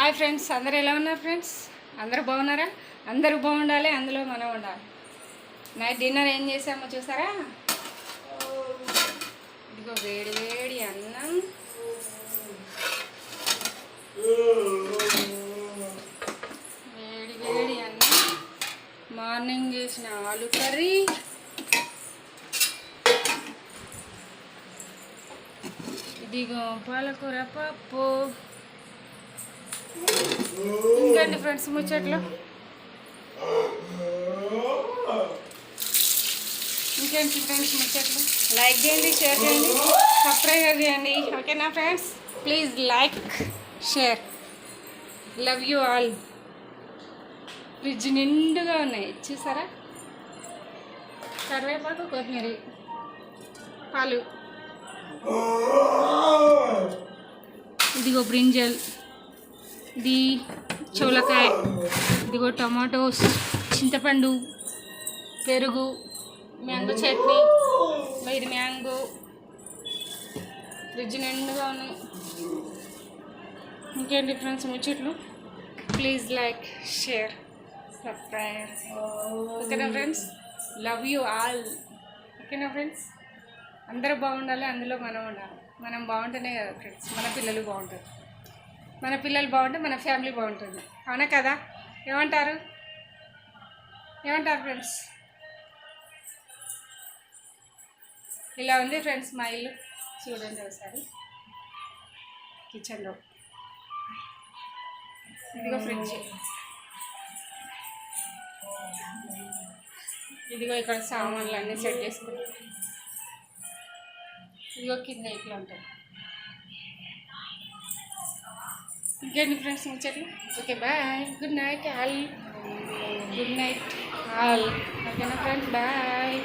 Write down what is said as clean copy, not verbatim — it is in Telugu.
హాయ్ ఫ్రెండ్స్, అందరూ ఎలా ఉన్నారు ఫ్రెండ్స్? అందరూ బాగున్నారా? అందరూ బాగుండాలి, అందులో మనం ఉండాలి. నైట్ డిన్నర్ ఏం చేసామో చూసారా? ఇదిగో వేడి వేడి అన్నం, వేడి వేడి అన్నం, మార్నింగ్ చేసిన ఆలు కర్రీ, ఇదిగో పాలకూర పప్పు. ఇంకేంటి ఫ్రెండ్స్ ముచ్చట్లు? ఇంకేంటి ఫ్రెండ్స్ ముచ్చట్లు? లైక్ చేయండి, షేర్ చేయండి, సబ్స్క్రైబ్ చేయండి. ఓకేనా friends? Please like, share. Love you all. Fridge నిండుగా ఉన్నాయి చూసారా? కరివేపాకు, కొత్తిమీర, పాలు, ఇదిగో బ్రింజల్, ఇది చోలకాయ, ఇదిగో టమాటోస్, చింతపండు, పెరుగు, మ్యాంగో చట్నీ, ఇది మ్యాంగో. ఫ్రిడ్జ్ నిండుగా ఉన్నాయి. ఇంకేంటి ఫ్రెండ్స్ ముచ్చట్లు? Please like, share, subscribe. ఓకేనా ఫ్రెండ్స్? Love you all. ఓకేనా ఫ్రెండ్స్? అందరూ బాగుండాలి, అందులో మనం ఉండాలి. మనం బాగుంటేనే కదా ఫ్రెండ్స్ మన పిల్లలు బాగుంటారు. మన పిల్లలు బాగుంటే మన ఫ్యామిలీ బాగుంటుంది. అవునా కదా? ఏమంటారు? ఏమంటారు ఫ్రెండ్స్? ఇలా ఉంది ఫ్రెండ్స్ మా ఇల్లు. చూడండి ఒకసారి. కిచెన్లో ఇదిగో ఫ్రిడ్జ్, ఇదిగో ఇక్కడ సామాన్లు అన్నీ సెట్ చేసుకుంటాం. ఇదిగో కింద ఇట్లా ఉంటుంది. ఇంకేంటి ఫ్రెండ్స్ ముచ్చట్లు? Okay bye, good night all. Good night all. ఓకేనా ఫ్రెండ్స్? బాయ్.